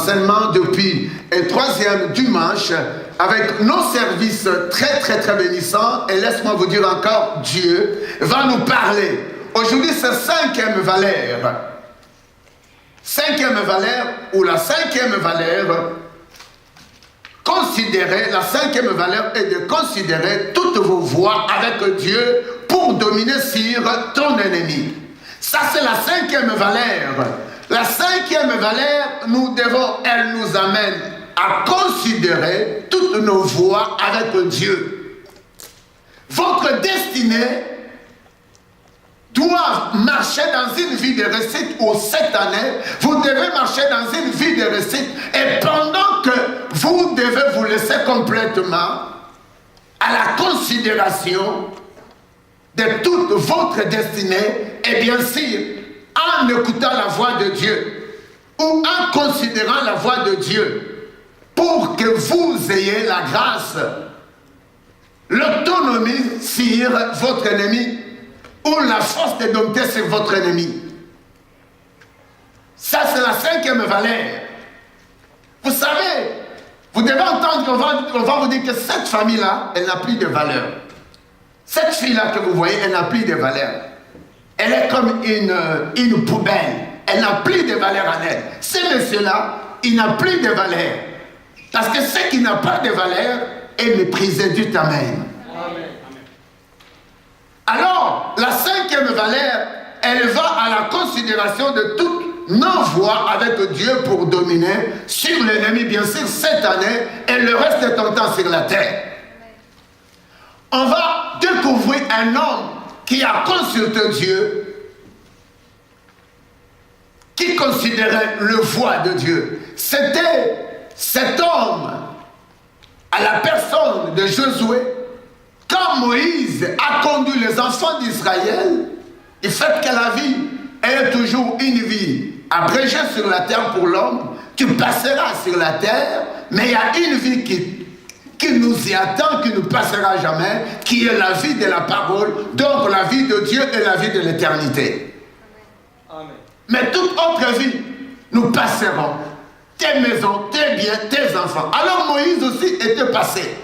enseignements depuis le 3e dimanche avec nos services très bénissants. Et laisse-moi vous dire encore, Dieu va nous parler. Aujourd'hui, c'est 5e valeur. 5e valeur ou la 5e valeur. La 5e valeur est de considérer toutes vos voies avec Dieu pour dominer sur ton ennemi. Ça, c'est la 5e valeur. La 5e valeur, elle nous amène à considérer toutes nos voies avec Dieu. Votre destinée doit marcher dans une vie de réussite ou cette année, vous devez marcher dans une vie de réussite. Et pendant que vous devez vous laisser complètement à la considération de toute votre destinée, et bien sûr, en écoutant la voix de Dieu ou en considérant la voix de Dieu pour que vous ayez la grâce, l'autonomie sur votre ennemi ou la force de dompter sur votre ennemi. Ça, c'est la 5e valeur. Vous savez, vous devez entendre qu'on va vous dire que cette famille-là, elle n'a plus de valeur. Cette fille-là que vous voyez, elle n'a plus de valeur. Elle est comme une poubelle. Elle n'a plus de valeur en elle. Ce monsieur-là, il n'a plus de valeur. Parce que ce qui n'a pas de valeur est méprisé du temps même. Amen. Alors, la 5e valeur, elle va à la considération de toutes nos voies avec Dieu pour dominer sur l'ennemi, bien sûr, cette année et le reste de ton temps sur la terre. On va découvrir un homme qui a consulté Dieu, qui considérait le voie de Dieu. C'était cet homme, à la personne de Josué, quand Moïse a conduit les enfants d'Israël, il fait que la vie est toujours une vie abrégée sur la terre pour l'homme. Tu passeras sur la terre, mais il y a une vie qui nous y attend, qui ne passera jamais, qui est la vie de la parole, donc la vie de Dieu et la vie de l'éternité. Mais toute autre vie, nous passerons. Tes maisons, tes biens, tes enfants. Alors Moïse aussi était passé.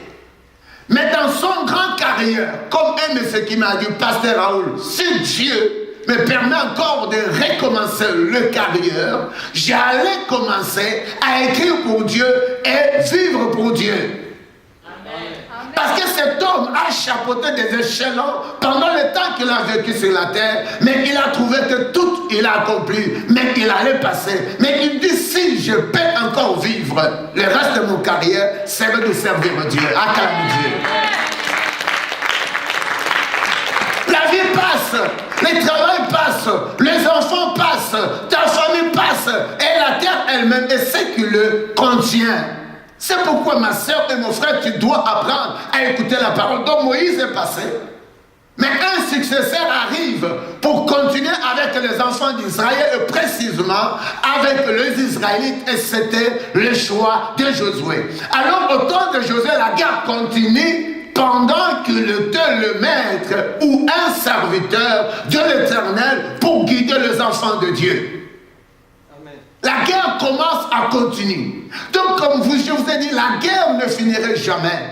Mais dans son grand carrière, comme un monsieur qui m'a dit, Pasteur Raoul, si Dieu me permet encore de recommencer le carrière, j'allais commencer à écrire pour Dieu et vivre pour Dieu. Parce que cet homme a chapeauté des échelons pendant le temps qu'il a vécu sur la terre, mais il a trouvé que tout il a accompli, mais il allait passer. Mais il dit, si je peux encore vivre le reste de mon carrière, c'est de servir Dieu. Acclame Dieu. La vie passe, le travail passe, les enfants passent, ta famille passe, et la terre elle-même est ce qui le contient. C'est pourquoi ma soeur et mon frère, tu dois apprendre à écouter la parole. Donc Moïse est passé. Mais un successeur arrive pour continuer avec les enfants d'Israël et précisément avec les Israélites. Et c'était le choix de Josué. Alors au temps de Josué, la guerre continue pendant qu'il était le maître ou un serviteur de l'Éternel pour guider les enfants de Dieu. La guerre commence à continuer. Donc, comme je vous ai dit, la guerre ne finirait jamais.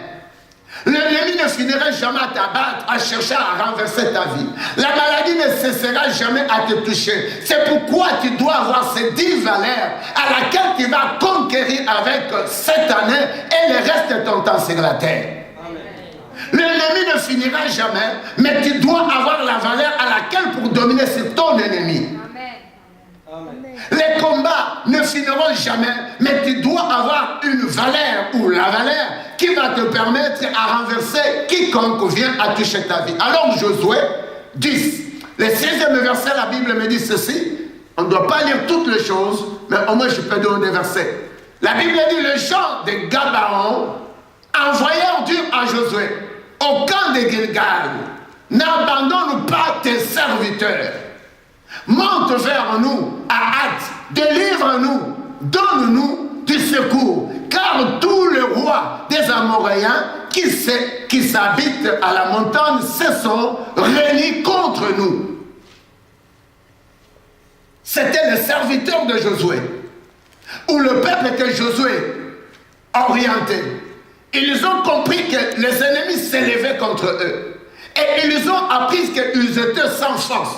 L'ennemi ne finirait jamais à t'abattre, à chercher à renverser ta vie. La maladie ne cessera jamais à te toucher. C'est pourquoi tu dois avoir ces 10 valeurs à laquelle tu vas conquérir avec cette année et le reste de ton temps sur la terre. L'ennemi ne finira jamais, mais tu dois avoir la valeur à laquelle pour dominer sur ton ennemi. Les combats ne finiront jamais, mais tu dois avoir une valeur ou la valeur qui va te permettre à renverser quiconque vient à toucher ta vie. Alors Josué 10, le 16e verset, la Bible me dit ceci. On ne doit pas lire toutes les choses, mais au moins je peux donner des versets. La Bible dit, les gens de Gabaon envoyèrent dire à Josué, au camp de Gilgal, n'abandonne pas tes serviteurs. Monte vers nous à hâte, délivre-nous, donne-nous du secours, car tous les rois des Amoréens qui s'habitent à la montagne se sont réunis contre nous. C'était le serviteur de Josué. où le peuple était Josué orienté, ils ont compris que les ennemis s'élevaient contre eux. Et ils ont appris qu'ils étaient sans force.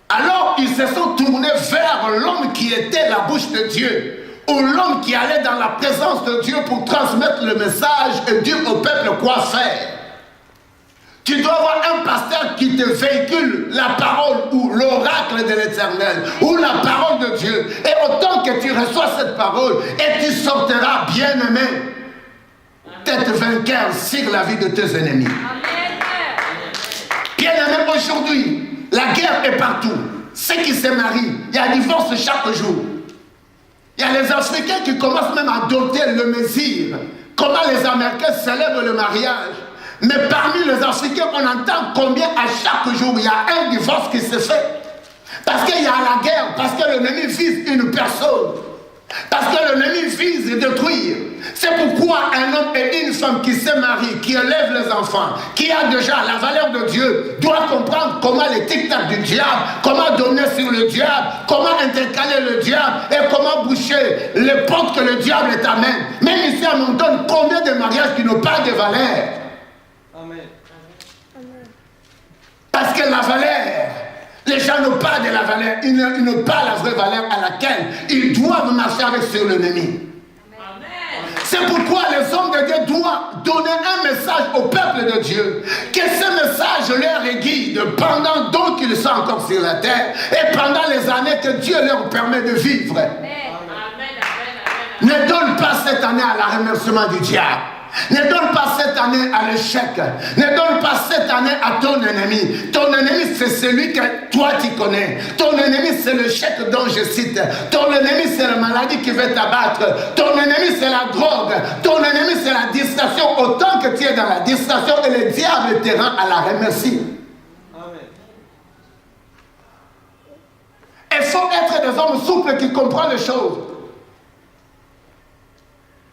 Alors ils se sont tournés vers l'homme qui était la bouche de Dieu, ou l'homme qui allait dans la présence de Dieu pour transmettre le message et dire au peuple quoi faire. Tu dois avoir un pasteur qui te véhicule la parole ou l'oracle de l'Éternel ou la parole de Dieu. Et autant que tu reçois cette parole, et tu sortiras bien-aimé, tête vainqueur sur la vie de tes ennemis. Bien-aimé, aujourd'hui, la guerre est partout. Ceux qui se marient, il y a divorce chaque jour. Il y a les Africains qui commencent même à doter le Mésire. Comment les Américains célèbrent le mariage. Mais parmi les Africains, on entend combien à chaque jour il y a un divorce qui se fait. Parce qu'il y a la guerre, parce que l'ennemi vise une personne. Parce que l'ennemi vise de détruire. C'est pourquoi un homme et une femme qui se marient, qui élèvent les enfants, qui a déjà la valeur de Dieu, doit comprendre comment les tic-tac du diable, comment donner sur le diable, comment intercaler le diable et comment boucher les portes que le diable t'amène. Même ici à Monton, combien de mariages qui n'ont pas de valeur. Amen. Parce que la valeur, les gens n'ont pas de la valeur, ils n'ont pas la vraie valeur à laquelle ils doivent marcher avec sur l'ennemi. C'est pourquoi les hommes de Dieu doivent donner un message au peuple de Dieu, que ce message leur est guide pendant donc qu'ils sont encore sur la terre et pendant les années que Dieu leur permet de vivre. Ne donne pas cette année à la remerciement du diable. Ne donne pas cette année à l'échec. Ne donne pas cette année à ton ennemi. Ton ennemi, c'est celui que toi tu connais. Ton ennemi, c'est le chèque dont je cite. Ton ennemi, c'est la maladie qui veut t'abattre. Ton ennemi, c'est la drogue. Ton ennemi, c'est la distraction. Autant que tu es dans la distraction et le diable te rend à la remercie. Il faut être des hommes souples qui comprennent les choses.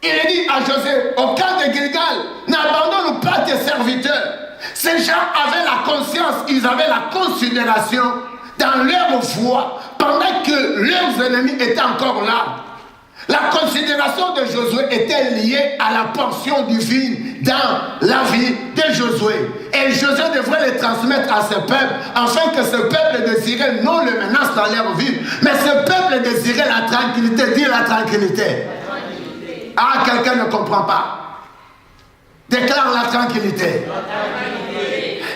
Il dit à José, au camp de Gilgal, n'abandonne pas tes serviteurs. Ces gens avaient la conscience, ils avaient la considération dans leur foi, pendant que leurs ennemis étaient encore là. La considération de Josué était liée à la portion divine dans la vie de Josué. Et Josué devrait les transmettre à ce peuple, afin que ce peuple désirait non le menace dans leur vie, mais ce peuple désirait la tranquillité. Dis la tranquillité. Ah, quelqu'un ne comprend pas. Déclare la tranquillité.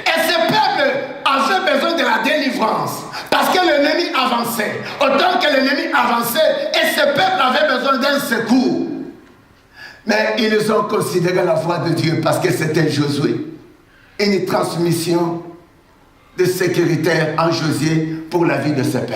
Et ce peuple avait besoin de la délivrance. Parce que l'ennemi avançait. Autant que l'ennemi avançait, et ce peuple avait besoin d'un secours. Mais ils ont considéré la voix de Dieu parce que c'était Josué. Une transmission de sécurité en Josué pour la vie de ce peuple.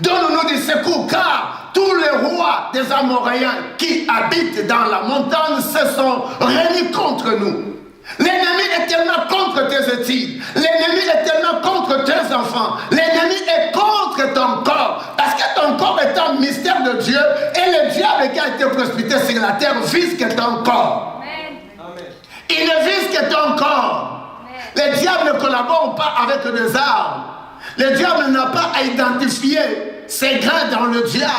Donne-nous du secours, car tous les rois des Amoréens qui habitent dans la montagne se sont réunis contre nous. L'ennemi est tellement contre tes études. L'ennemi est tellement contre tes enfants. L'ennemi est contre ton corps. Parce que ton corps est un mystère de Dieu. Et le diable qui a été précipité sur la terre vise que ton corps. Amen. Il ne vise que ton corps. Amen. Le diable ne collabore pas avec des armes. Le diable n'a pas à identifier ses grains dans le diable,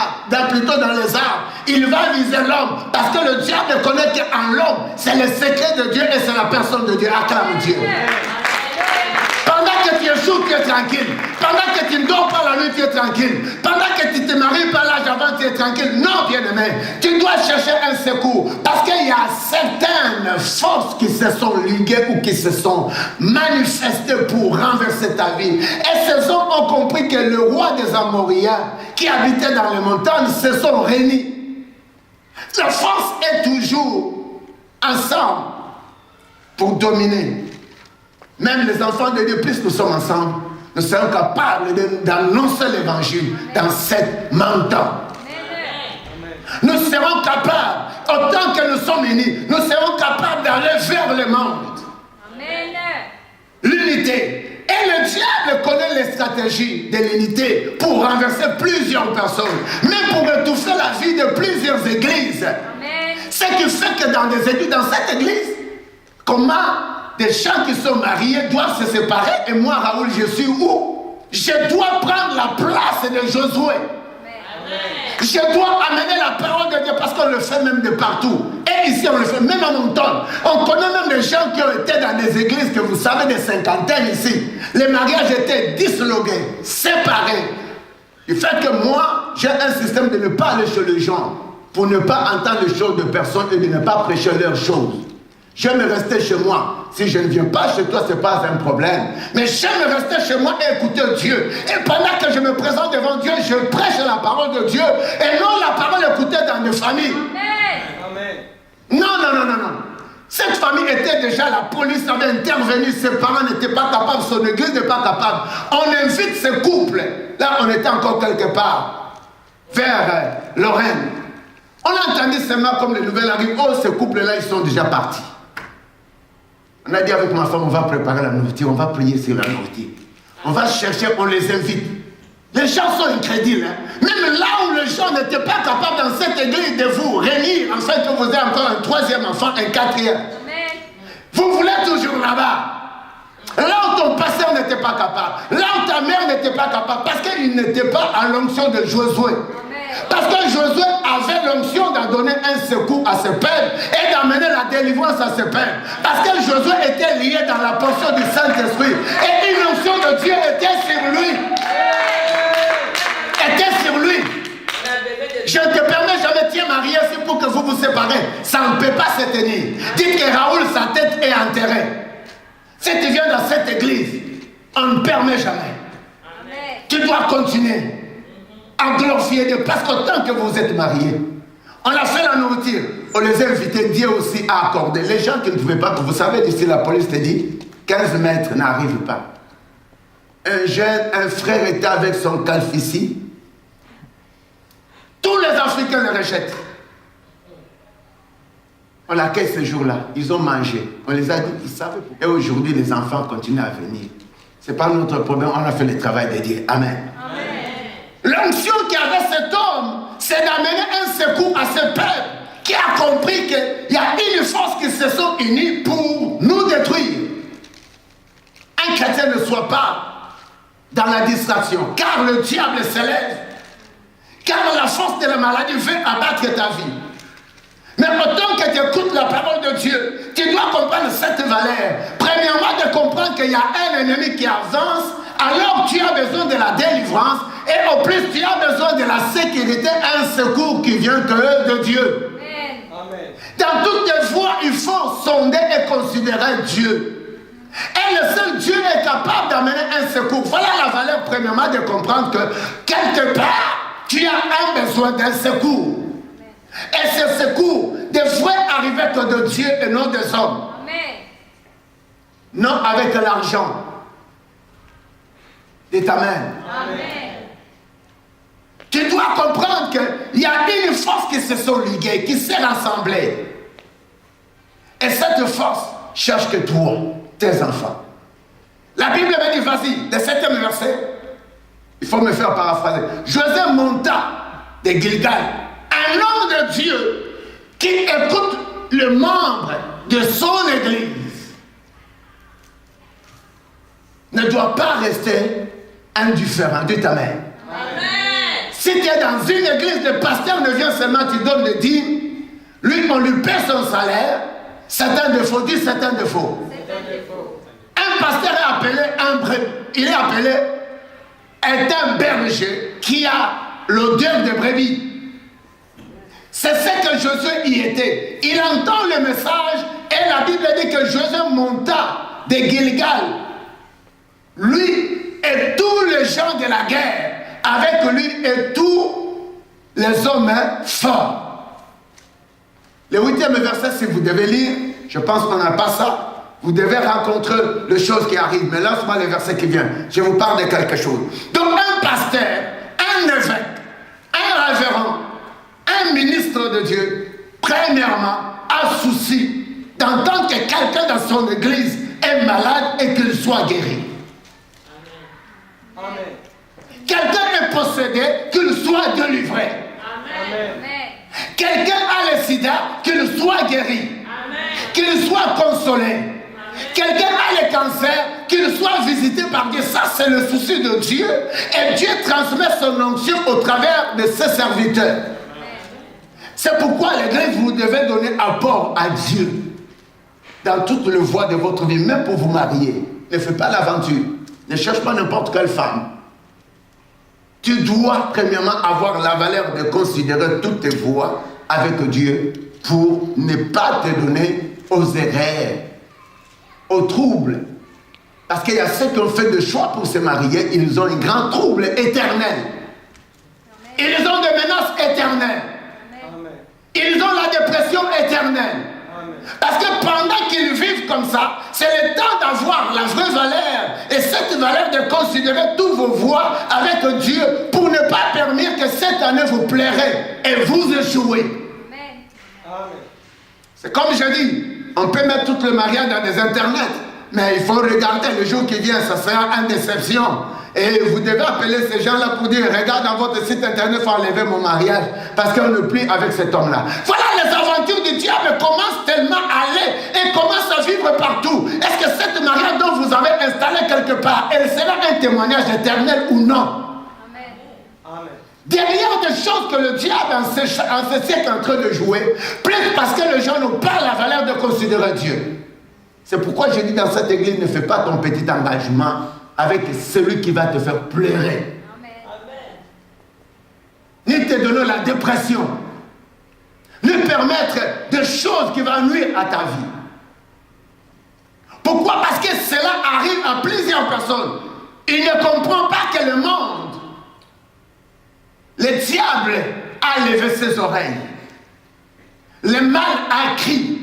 plutôt dans les arbres. Il va viser l'homme, parce que le diable connaît qu'en l'homme, c'est le secret de Dieu et c'est la personne de Dieu. Acclame Dieu. Pendant que tu échoues, tu es tranquille. Pendant que tu ne dors pas la nuit, tu es tranquille. Pendant que tu te maries pas l'âge avant, tu es tranquille. Non, bien-aimé, tu dois chercher un secours. Parce qu'il y a certaines forces qui se sont liguées ou qui se sont manifestées pour renverser ta vie. Et ces hommes ont compris que le roi des Amoréens qui habitait dans les montagnes se sont réunis. La force est toujours ensemble pour dominer. Même les enfants de Dieu, plus nous sommes ensemble, nous serons capables d'annoncer l'évangile dans cette montagne. Nous serons capables, autant que nous sommes unis, nous serons capables d'aller vers le monde. L'unité. Et le diable connaît les stratégies de l'unité pour renverser plusieurs personnes, mais pour étouffer la vie de plusieurs églises. Ce qui fait que dans des églises, dans cette église, comment des gens qui sont mariés doivent se séparer, et moi, Raoul, je suis où? Je dois prendre la place de Josué. Je dois amener la parole de Dieu parce qu'on le fait même de partout. Et ici, on le fait même à Monton. On connaît même des gens qui ont été dans des églises que vous savez, des cinquantaines ici. Les mariages étaient disloqués, séparés. Du fait que moi, j'ai un système de ne pas aller chez les gens pour ne pas entendre les choses de personnes et de ne pas prêcher leurs choses. J'aime rester chez moi. Si je ne viens pas chez toi, ce n'est pas un problème. Mais j'aime rester chez moi et écouter Dieu. Et pendant que je me présente devant Dieu, je prêche la parole de Dieu. Et non la parole écoutée dans des familles. Amen. Non. Cette famille était déjà, la police avait intervenu, ses parents n'étaient pas capables, son église n'est pas capable. On invite ces couples. Là, on était encore quelque part, vers Lorraine. On a entendu seulement comme les nouvelles arrivent. Oh, ces couples-là, ils sont déjà partis. On a dit avec ma femme, on va préparer la nourriture, on va prier sur la nourriture. On va chercher, on les invite. Les gens sont incrédules. Même là où les gens n'étaient pas capables dans cette église de vous réunir, en fait que vous avez encore un troisième enfant, un quatrième. Vous voulez toujours là-bas. Là où ton pasteur n'était pas capable, là où ta mère n'était pas capable, parce qu'il n'était pas à l'onction de Josué. Parce que Josué avait l'onction d'en donner un secours à ses pères et d'amener la délivrance à ses pères. Parce que Josué était lié dans la portion du Saint-Esprit. Et une onction de Dieu était sur lui. Je ne te permets jamais, tiens Marie, c'est pour que vous vous séparez. Ça ne peut pas se tenir. Dites que Raoul, sa tête est enterrée. Si tu viens dans cette église, on ne permet jamais. Amen. Tu dois continuer à glorifier Dieu. Parce qu'autant que vous êtes mariés, on a fait la nourriture. On les a invités, Dieu aussi a accordé. Les gens qui ne pouvaient pas, vous savez, d'ici la police te dit, 15 mètres n'arrivent pas. Un jeune, un frère était avec son calfe ici. Tous les Africains le rejettent. On l'accueille ce jour-là. Ils ont mangé. On les a dit, ils savent. Et aujourd'hui, les enfants continuent à venir. Ce n'est pas notre problème. On a fait le travail de Dieu. Amen. L'onction qu'avait cet homme, c'est d'amener un secours à ce peuple qui a compris qu'il y a une force qui se sont unies pour nous détruire. Un chrétien ne soit pas dans la distraction, car le diable s'élève. Car la force de la maladie veut abattre ta vie. Mais autant que tu écoutes la parole de Dieu, tu dois comprendre cette valeur. Premièrement, de comprendre qu'il y a un ennemi qui avance, alors tu as besoin de la délivrance, et au plus tu as besoin de la sécurité, un secours qui vient de Dieu. Amen. Dans toutes les voies, il faut sonder et considérer Dieu. Et le seul Dieu est capable d'amener un secours. Voilà la valeur, premièrement, de comprendre que quelque part, tu as un besoin d'un secours. Et ce secours devrait arriver que de Dieu et non des hommes. Amen. Non avec l'argent. Dites Amen. Amen. Tu dois comprendre qu'il y a une force qui se sont liguées, qui s'est rassemblée. Et cette force cherche que toi, tes enfants. La Bible me dit, vas-y, le 7e verset. Il faut me faire paraphraser. José monta de Gilgal, un homme de Dieu qui écoute le membre de son église ne doit pas rester indifférent. Dites Amen. Si tu es dans une église, le pasteur ne vient seulement, tu donnes le dîme, lui on lui paie son salaire, c'est un défaut, dit c'est un défaut. Un pasteur est appelé il est appelé est un berger qui a l'odeur de brebis. C'est ce que Josué y était. Il entend le message et la Bible dit que Josué monta de Gilgal. Lui et tous les gens de la guerre avec lui et tous les hommes forts. Le 8e verset, si vous devez lire, je pense qu'on n'a pas ça. Vous devez rencontrer les choses qui arrivent. Mais lance-moi les versets qui viennent. Je vous parle de quelque chose. Donc un pasteur, un évêque, un révérend, un ministre de Dieu, premièrement, a souci d'entendre que quelqu'un dans son église est malade et qu'il soit guéri. Amen. Quelqu'un est possédé, qu'il soit délivré. Amen. Quelqu'un a le sida, qu'il soit guéri. Amen. Qu'il soit consolé. Quelqu'un a le cancer, qu'il soit visité par Dieu. Ça, c'est le souci de Dieu. Et Dieu transmet son onction au travers de ses serviteurs. C'est pourquoi l'Église, vous devez donner apport à Dieu dans toutes les voies de votre vie, même pour vous marier. Ne fais pas l'aventure. Ne cherche pas n'importe quelle femme. Tu dois premièrement avoir la valeur de considérer toutes tes voies avec Dieu pour ne pas te donner aux erreurs, aux troubles. Parce qu'il y a ceux qui ont fait des choix pour se marier, ils ont un grand trouble éternel. Ils ont des menaces éternelles. Ils ont la dépression éternelle. Parce que pendant qu'ils vivent comme ça, c'est le temps d'avoir la vraie valeur. Et cette valeur de considérer toutes vos voies avec Dieu pour ne pas permettre que cette année vous plairait et vous échouez. C'est comme je dis, on peut mettre tout le mariage dans des internets, mais il faut regarder le jour qui vient, ça sera une déception. Et vous devez appeler ces gens-là pour dire, regarde dans votre site internet, il faut enlever mon mariage, parce qu'on ne plie avec cet homme-là. Voilà, les aventures du diable commencent tellement à aller et commencent à vivre partout. Est-ce que cette mariage dont vous avez installé quelque part, elle sera un témoignage éternel ou non? Amen. Derrière des choses que le diable en ce siècle est en train de jouer, peut-être parce que les gens n'ont pas la valeur de considérer Dieu. C'est pourquoi je dis dans cette église, ne fais pas ton petit engagement avec celui qui va te faire pleurer. Ni te donner la dépression. Ni permettre des choses qui vont nuire à ta vie. Pourquoi? Parce que cela arrive à plusieurs personnes. Il ne comprend pas que le monde, le diable a levé ses oreilles. Le mal a crié.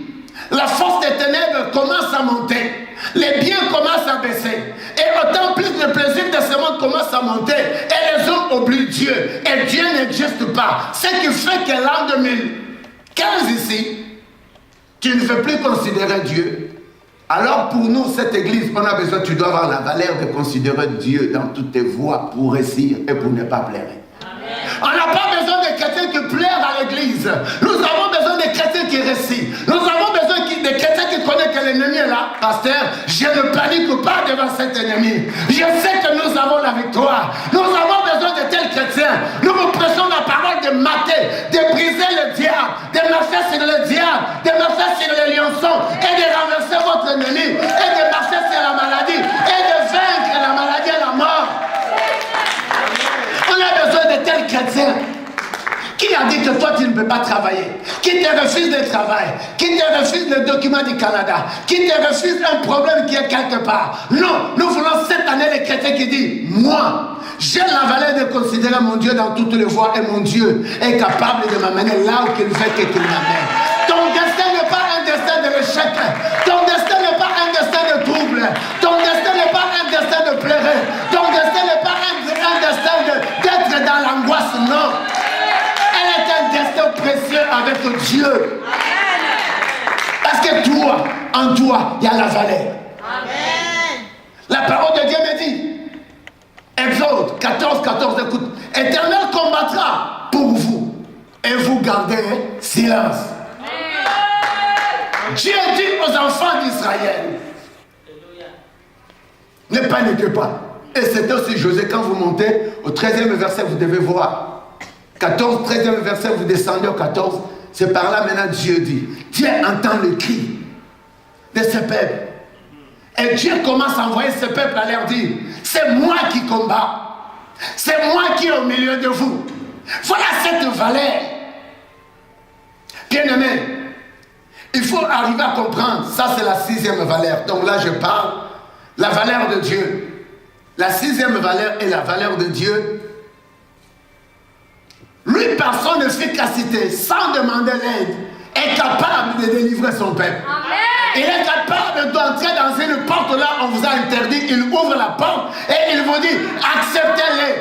La force des ténèbres commence à monter. Les biens commencent à baisser. Et autant plus de plaisir de ce monde commence à monter. Et les hommes oublient Dieu. Et Dieu n'existe pas. Ce qui fait que l'an 2015 ici, tu ne veux plus considérer Dieu. Alors pour nous, cette église, on a besoin, tu dois avoir la valeur de considérer Dieu dans toutes tes voies pour réussir et pour ne pas pleurer. On n'a pas besoin de chrétiens qui pleurent à l'église. Nous avons besoin de chrétiens qui réussissent. Nous avons besoin de chrétiens qui connaissent que l'ennemi est là. Pasteur, je ne panique pas devant cet ennemi. Je sais que nous avons la victoire. Nous avons besoin de tels chrétiens. Nous vous prêchons la parole de mater, de briser le diable, de marcher sur le diable, de marcher sur les lionçons et de renverser votre ennemi et de marcher sur la maladie et de vaincre la maladie et la mort. On a besoin de tels chrétiens. Qui a dit que toi tu ne peux pas travailler? Qui te refuse le travail? Qui te refuse le document du Canada? Qui te refuse un problème qui est quelque part? Non, nous voulons cette année les chrétiens qui disent, moi, j'ai la valeur de considérer mon Dieu dans toutes les voies et mon Dieu est capable de m'amener là où il veut qu'il m'amène. Ton destin n'est pas un destin de l'échec. Ton destin n'est pas un destin de trouble. Ton destin n'est pas un destin de pleurer. Ton destin n'est pas un destin d'être dans l'angoisse, non. Elle est un destin précieux avec Dieu. Parce que toi, en toi, il y a la valeur. Amen. La parole de Dieu me dit, Exode 14, 14, écoute, Éternel combattra pour vous et vous gardez silence. Dieu dit aux enfants d'Israël, ne paniquez pas. Et c'était aussi José, quand vous montez au 13e verset, vous devez voir. 14, 13e verset, vous descendez au 14. C'est par là maintenant Dieu dit. Dieu entend le cri de ce peuple. Et Dieu commence à envoyer ce peuple à leur dire, c'est moi qui combats. C'est moi qui est au milieu de vous. Voilà cette valeur. Bien-aimé, il faut arriver à comprendre. Ça, c'est la 6e valeur. Donc là, je parle la valeur de Dieu. La 6e valeur est la valeur de Dieu. Lui, par son efficacité, sans demander l'aide, est capable de délivrer son peuple. Amen. Il est capable d'entrer dans une porte là, on vous a interdit, il ouvre la porte et il vous dit, acceptez-les.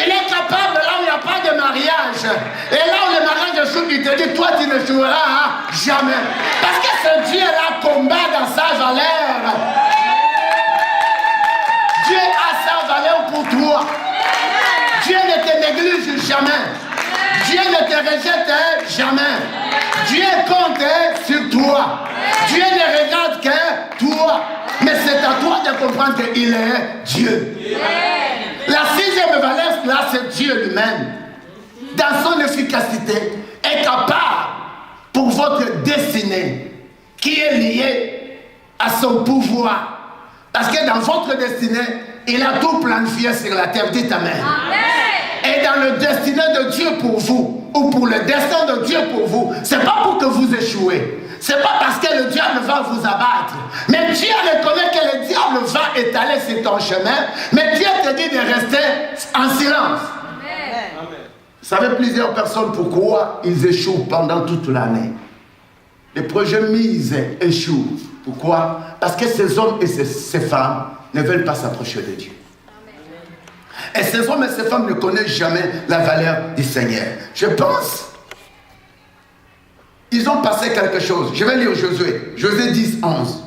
Il est capable, là où il n'y a pas de mariage, et là où le mariage échoue, il te dit, toi tu ne joueras jamais. Parce que ce Dieu-là combat dans sa valeur. Dieu a sa valeur pour toi. Dieu ne te néglige jamais. Dieu ne te rejette jamais. Dieu compte sur toi. Dieu ne regarde que à toi de comprendre qu'il est Dieu. La sixième valeur, là, c'est Dieu lui-même. Dans son efficacité, est capable pour votre destinée, qui est liée à son pouvoir. Parce que dans votre destinée, il a tout planifié sur la terre. Dites Amen. Et dans le destiné de Dieu pour vous, ou pour le destin de Dieu pour vous, c'est pas pour que vous échouez. C'est pas parce que le diable va vous abattre. Mais Dieu reconnaît que le diable va étaler sur ton chemin. Mais Dieu te dit de rester en silence. Amen. Vous savez, plusieurs personnes, pourquoi ils échouent pendant toute l'année. Les projets mis échouent. Pourquoi? Parce que ces hommes et ces femmes ne veulent pas s'approcher de Dieu. Et ces hommes et ces femmes ne connaissent jamais la valeur du Seigneur. Je pense, ils ont passé quelque chose. Je vais lire Josué. Josué 10, 11.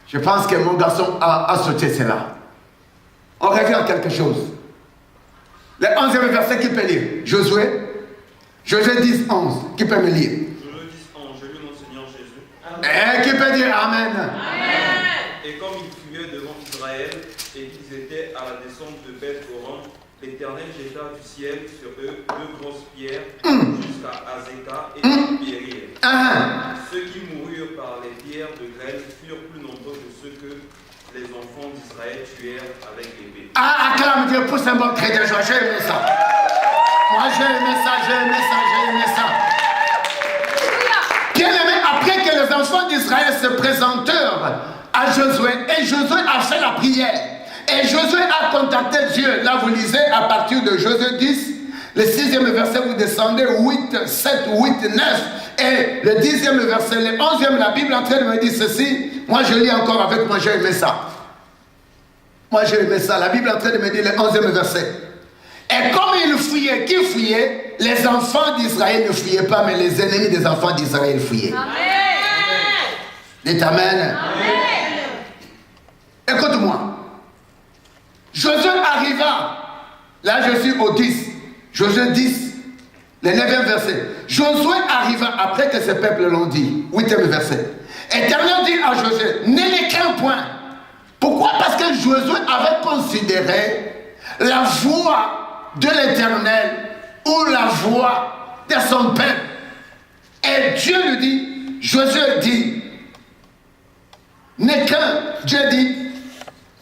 Je pense que mon garçon a sauté cela. On revient à quelque chose. Le 11e verset, qui peut lire? Josué 10, 11. Qui peut me lire? Josué 10, 11. Je lis mon Seigneur Jésus. Et qui peut dire Amen? Amen. Et comme ils fuyaient devant Israël et qu'ils étaient à la descente de Beth-Horon, l'Éternel jeta du ciel sur eux 2 grosses pierres jusqu'à Azekah et ils périrent. Ceux qui moururent par les pierres de grêle furent plus nombreux que ceux que les enfants d'Israël tuèrent avec l'épée. Acclame Dieu, pousse un bon cri de joie. J'ai aimé ça. Moi j'ai aimé ça, j'ai aimé ça, j'ai aimé ça. Bien aimé, après que les enfants d'Israël se présentèrent à Josué, et Josué a fait la prière. Et Josué a contacté Dieu. Là, vous lisez à partir de Josué 10, le 6e verset, vous descendez 8, 7, 8, 9. Et le 10e verset, le 11e, la Bible est en train de me dire ceci. Moi, je lis encore avec moi, j'ai aimé ça. Moi, j'ai aimé ça. La Bible est en train de me dire le 11e verset. Et comme ils fuyaient, qui fuyait? Les enfants d'Israël ne fuyaient pas, mais les ennemis des enfants d'Israël fuyaient. Amen. Dites Amen. Amen. Écoute-moi. Josué arriva, là je suis au 10, Josué 10, le 9e verset. Josué arriva après que ce peuple l'ont dit, 8e verset. Éternel dit à Josué, ne les crains point. Pourquoi? Parce que Josué avait considéré la voix de l'Éternel ou la voix de son peuple. Et Dieu lui dit, Josué dit, ne crains, Dieu dit,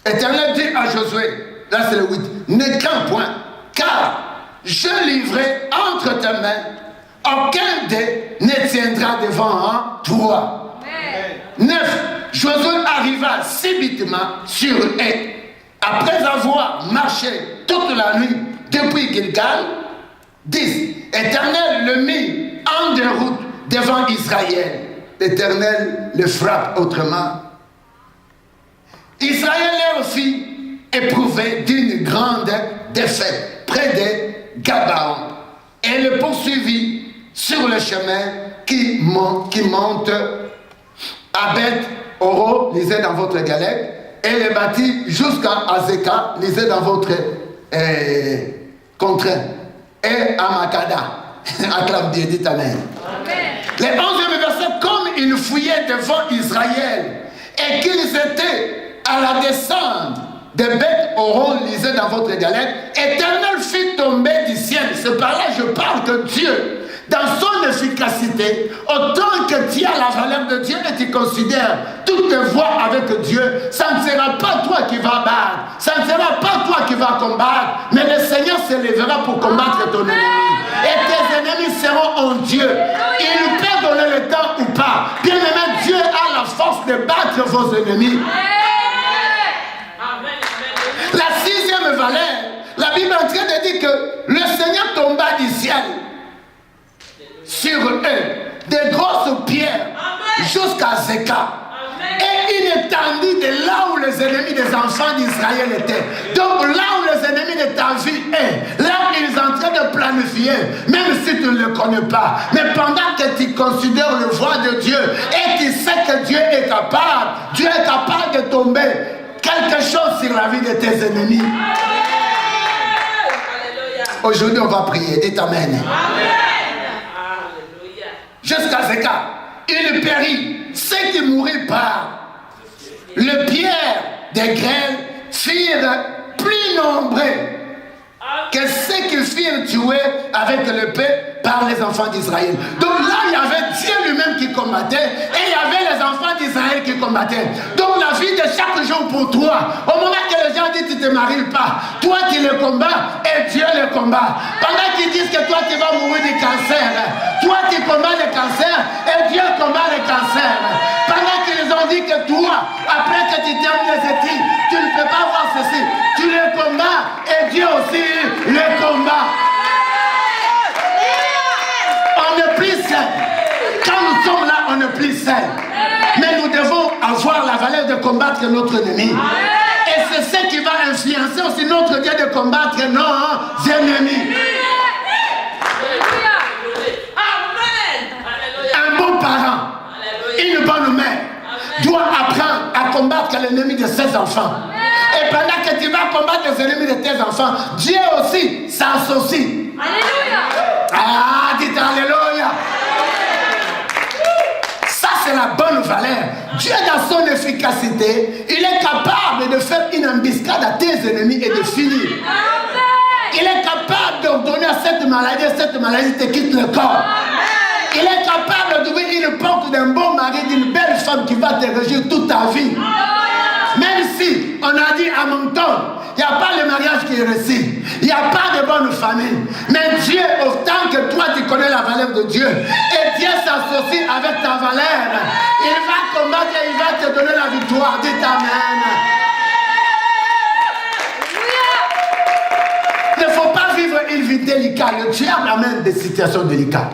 Éternel dit à Josué, là c'est le 8, ne crains point, car je livrerai entre tes mains, aucun d'eux ne tiendra devant toi. 9. Josué arriva subitement sur eux, après avoir marché toute la nuit depuis Gilgal. 10. Éternel le mit en déroute devant Israël. L'Éternel le frappe autrement. Israël leur fit éprouver d'une grande défaite près de Gabaon et le poursuivit sur le chemin qui monte à Beth-Horon, lisez dans votre galette, et le bâtit jusqu'à Azekah, lisez dans votre contraint, et à Makada. Acclame Dieu, dites Amen. Le 11e verset, comme ils fouillaient devant Israël et qu'ils étaient à la descente de Beth-Horon, lisez dans votre galette, Éternel fit tomber du ciel. C'est par là que je parle que Dieu, dans son efficacité, autant que tu as la valeur de Dieu et tu considères toutes tes voies avec Dieu, ça ne sera pas toi qui vas battre, ça ne sera pas toi qui vas combattre, mais le Seigneur se lèvera pour combattre ton ennemi. Et tes ennemis seront en Dieu. Il peut donner le temps ou pas. Bien aimé, Dieu a la force de battre vos ennemis. La 6e valeur, la Bible est en train de dire que le Seigneur tomba du ciel sur eux, des grosses pierres jusqu'à Zeka. Et une étendue de là où les ennemis des enfants d'Israël étaient. Donc là où les ennemis de ta vie est, là où ils sont en train de planifier, même si tu ne le connais pas, mais pendant que tu considères le voie de Dieu et tu sais que Dieu est capable de tomber quelque chose sur la vie de tes ennemis. Aujourd'hui on va prier, dites Amen. Jusqu'à Zeka, il périt, ceux qui moururent par le les pierres des grêles firent plus nombreux que ceux qui furent tués avec l'épée par les enfants d'Israël. Donc là, il y avait Dieu lui-même qui combattait et il y avait les enfants d'Israël qui combattaient. Donc la vie de chaque jour pour toi, au moment que les gens disent tu ne te maries pas, toi tu le combats et Dieu le combat. Pendant qu'ils disent que toi tu vas mourir du cancer, toi tu combats le cancer et Dieu combat le cancer. Pendant qu'ils ont dit que toi, après que tu termines les études, tu ne peux pas voir ceci, tu le combats et Dieu aussi le combat. On n'est plus seul. Quand nous sommes là, on n'est plus seul. Mais nous devons avoir la valeur de combattre notre ennemi. Et c'est ce qui va influencer aussi notre Dieu de combattre nos ennemis. Un bon parent, une bonne mère doit apprendre à combattre l'ennemi de ses enfants. Et pendant que tu vas combattre les ennemis de tes enfants, Dieu aussi s'associe. Alléluia. Ah, dites Alléluia. Ça, c'est la bonne valeur. Dieu, dans son efficacité, il est capable de faire une embuscade à tes ennemis et de finir. Il est capable d'ordonner à cette maladie te quitte le corps. Il est capable d'ouvrir une porte d'un bon mari, d'une belle femme qui va te régir toute ta vie. Même si on a dit à mon temps, il n'y a pas le mariage qui est réussi, il n'y a pas de bonne famille. Mais Dieu, autant que toi tu connais la valeur de Dieu, et Dieu s'associe avec ta valeur, il va combattre et il va te donner la victoire. Dites Amen. Il ne faut pas vivre une vie délicate. Le diable amène des situations délicates.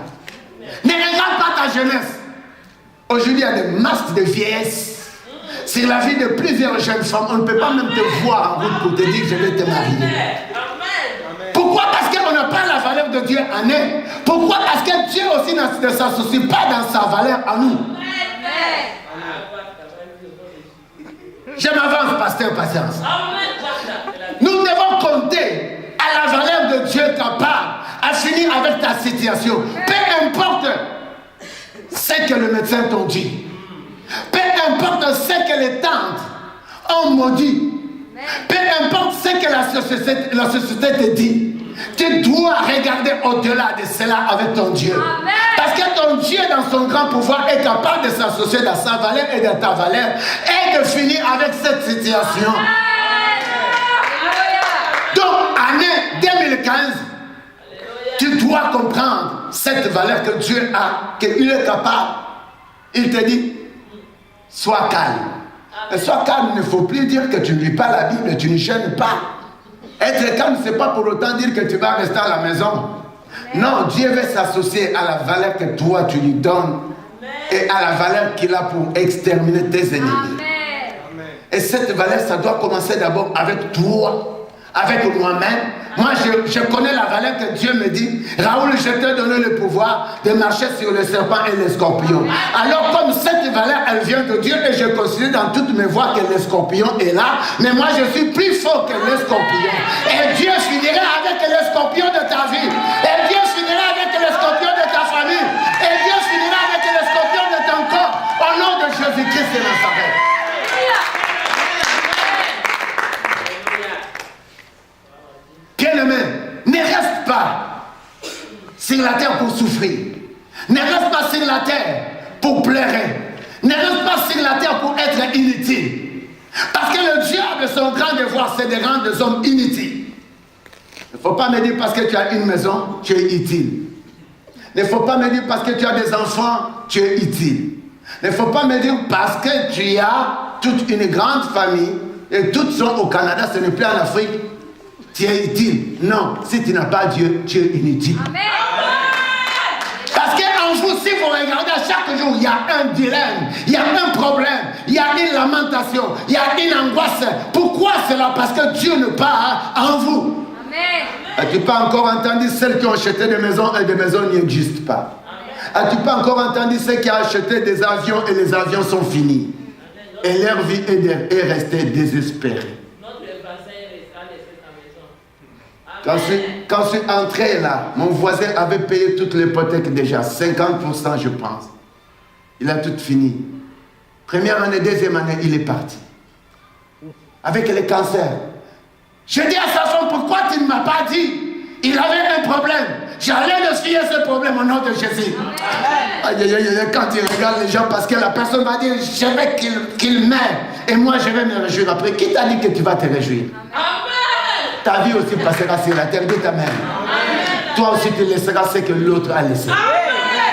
Ne regarde pas ta jeunesse. Aujourd'hui, il y a des masques de vieillesse sur la vie de plusieurs jeunes femmes. On ne peut pas même te voir en route pour te dire je vais te marier. Pourquoi? Parce qu'on n'a pas la valeur de Dieu en eux. Pourquoi? Parce que Dieu aussi ne s'associe pas dans sa valeur en nous. Je m'avance, pasteur, patience. Nous devons compter à la valeur de Dieu capable à finir avec ta situation. Peu importe ce que le médecin t'a dit. Peu importe ce que les tantes ont maudit. Peu importe ce que la société te dit. Tu dois regarder au-delà de cela avec ton Dieu. Amen. Parce que ton Dieu, dans son grand pouvoir, est capable de s'associer dans sa valeur et de ta valeur et de finir avec cette situation. Donc, année 2015, tu dois comprendre cette valeur que Dieu a, qu'il est capable. Il te dit, sois calme. Et sois calme, il ne faut plus dire que tu ne lis pas la Bible et tu ne gênes pas. Être calme, ce n'est pas pour autant dire que tu vas rester à la maison. Non, Dieu veut s'associer à la valeur que toi tu lui donnes et à la valeur qu'il a pour exterminer tes ennemis. Amen. Et cette valeur, ça doit commencer d'abord avec toi, avec moi-même. Moi, je connais la valeur que Dieu me dit. Raoul, je t'ai donné le pouvoir de marcher sur le serpent et les scorpions. Alors, comme cette valeur, elle vient de Dieu, et je considère dans toutes mes voies que le scorpion est là, mais moi, je suis plus fort que le scorpion. Et Dieu finira avec le scorpion de ta vie. Et Dieu finira avec le scorpion de ta famille. Et Dieu finira avec le scorpion de ton corps. Au nom de Jésus-Christ de Nazareth. Bien-aimé, ne reste pas sur la terre pour souffrir. Ne reste pas sur la terre pour pleurer. Ne reste pas sur la terre pour être inutile. Parce que le diable, son grand devoir, c'est de rendre des hommes inutiles. Il ne faut pas me dire parce que tu as une maison, tu es utile. Il ne faut pas me dire parce que tu as des enfants, tu es utile. Il ne faut pas me dire parce que tu as toute une grande famille et toutes sont au Canada, ce n'est plus en Afrique. Tu es utile. Non, si tu n'as pas Dieu, tu es inutile. Amen. Parce qu'en vous, si vous regardez chaque jour, il y a un dilemme, il y a un problème, il y a une lamentation, il y a une angoisse. Pourquoi cela? Parce que Dieu ne part en vous. Amen. As-tu pas encore entendu celles qui ont acheté des maisons et des maisons n'existent pas? As-tu pas encore entendu ceux qui ont acheté des avions et les avions sont finis? Et leur vie est restée désespérée. Quand je suis entré là, mon voisin avait payé toute l'hypothèque déjà, 50% je pense. Il a tout fini. Première année, deuxième année, il est parti. avec les cancers. Je dis à sa femme, pourquoi tu ne m'as pas dit? Il avait un problème. J'allais le suivre ce problème au nom de Jésus. Aïe, aïe, aïe, quand il regarde les gens, parce que la personne va dire, je veux qu'il meure. Et moi, je vais me réjouir après. Qui t'a dit que tu vas te réjouir? Amen. Ta vie aussi passera sur la terre. Dis Amen. Toi aussi, tu laisseras ce que l'autre a laissé. Amen.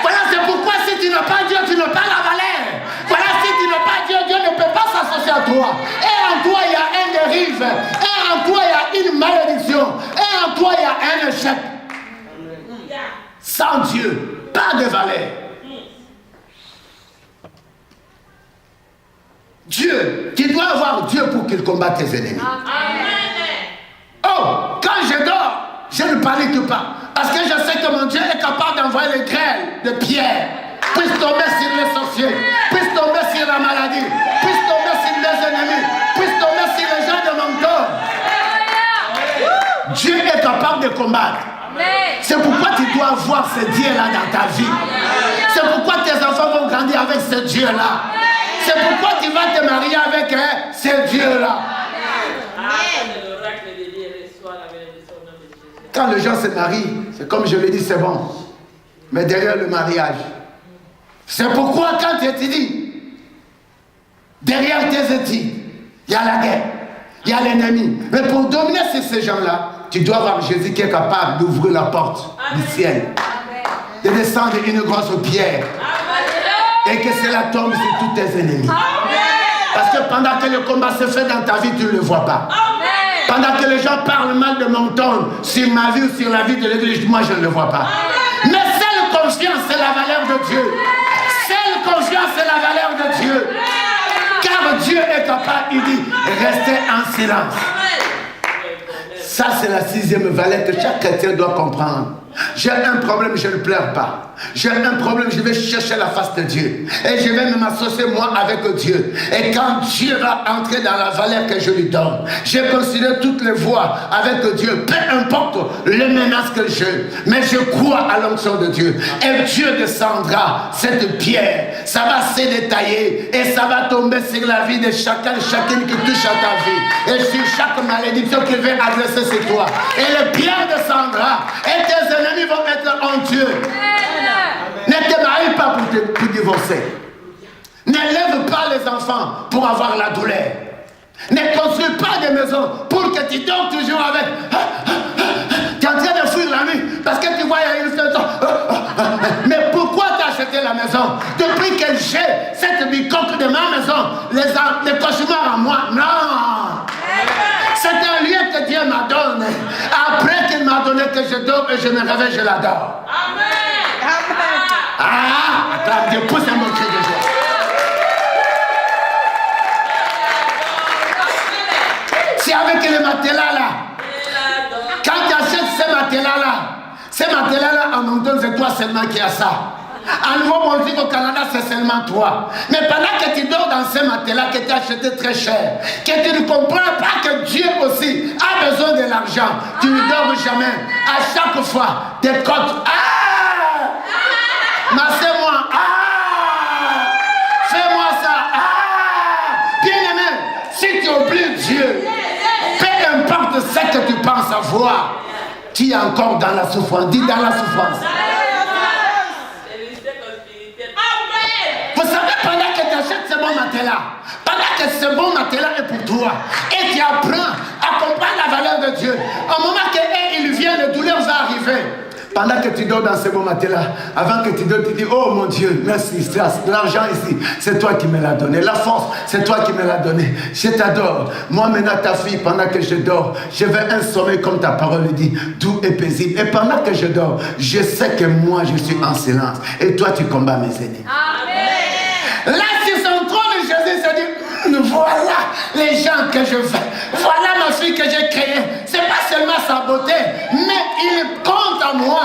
Voilà, c'est pourquoi si tu n'as pas Dieu, tu n'as pas la valeur. Voilà, si tu n'as pas Dieu, Dieu ne peut pas s'associer à toi. Et en toi, il y a un dérive. Et en toi, il y a une malédiction. Et en toi, il y a un échec. Sans Dieu, pas de valeur. Dieu, tu dois avoir Dieu pour qu'il combatte tes ennemis. Amen. Oh, quand je dors, je ne panique pas. Parce que je sais que mon Dieu est capable d'envoyer les grêles de pierre. Puisse tomber sur les sorciers, puisse tomber sur la maladie, puisse tomber sur les ennemis, puisse tomber sur les gens de mon corps. Dieu est capable de combattre. C'est pourquoi tu dois avoir ce Dieu-là dans ta vie. C'est pourquoi tes enfants vont grandir avec ce Dieu-là. C'est pourquoi tu vas te marier avec ce Dieu-là. Quand les gens se marient, c'est comme je l'ai dit, c'est bon. Mais derrière le mariage, c'est pourquoi quand tu étudies, derrière tes études, il y a la guerre, il y a l'ennemi. Mais pour dominer sur ces gens-là, tu dois avoir Jésus qui est capable d'ouvrir la porte du ciel, de descendre une grosse pierre et que cela tombe sur tous tes ennemis. Parce que pendant que le combat se fait dans ta vie, tu ne le vois pas. Pendant que les gens parlent mal de mon ton sur ma vie ou sur la vie de l'église, moi je ne le vois pas. Mais seule confiance, c'est la valeur de Dieu. Seule confiance, c'est la valeur de Dieu. Car Dieu est capable, il dit, restez en silence. Ça, c'est la 6e valeur que chaque chrétien doit comprendre. J'ai un problème, je ne pleure pas. J'ai un problème, je vais chercher la face de Dieu. Et je vais m'associer moi avec Dieu. Et quand Dieu va entrer dans la valeur que je lui donne, je considère toutes les voies avec Dieu, peu importe les menaces que j'ai. Mais je crois à l'onction de Dieu. Et Dieu descendra cette pierre. Ça va se détailler et ça va tomber sur la vie de chacun et chacune qui touche à ta vie. Et sur chaque malédiction qu'il veut adresser sur toi. Et le pierre descendra. Et tes ennemis vont être honteux. Ne te marie pas pour divorcer. N'élève pas les enfants pour avoir la douleur. Ne construis pas des maisons pour que tu dors toujours avec. Tu es en train de fuir la nuit parce que tu vois il y a une maison. Mais pourquoi tu as acheté la maison? Depuis que j'ai cette bicoque de ma maison, les cauchemars à moi. Non! C'est un lieu que Dieu m'a donné. Après qu'il m'a donné que je dors et je me réveille, je l'adore. Amen. Ah, attends, Dieu pousse un mot cri de joie. C'est avec les matelas là. Quand tu achètes ces matelas là, en montagne, c'est toi seulement qui as ça. En Nouveau-Brunswick, au Canada, c'est seulement toi. Mais pendant que tu dors dans ces matelas que tu as acheté très cher, que tu ne comprends pas que Dieu aussi a besoin de l'argent, tu ne dors jamais. À chaque fois, tes côtes. Ah! Massez-moi. Ah! Fais-moi ça. Ah! Bien-aimé, si tu oublies Dieu, peu importe ce que tu penses avoir, tu es encore dans la souffrance. Dis dans la souffrance. Vous savez, pendant que tu achètes ce bon matelas, pendant que ce bon matelas est pour toi, et tu apprends à comprendre la valeur de Dieu, au moment qu'il vient, le douleur va arriver. Pendant que tu dors dans ce bon matelas, avant que tu dors, tu dis, oh mon Dieu, merci, l'argent ici, c'est toi qui me l'as donné. La force, c'est toi qui me l'as donné. Je t'adore. Moi maintenant, ta fille, pendant que je dors, je veux un sommeil comme ta parole dit, doux et paisible. Et pendant que je dors, je sais que moi, je suis en silence. Et toi, tu combats mes ennemis. Amen. Là, sur son trône, Jésus se dit, voilà les gens que je veux. Voilà ma fille que j'ai créée. C'est pas seulement sa beauté, mais il compte en moi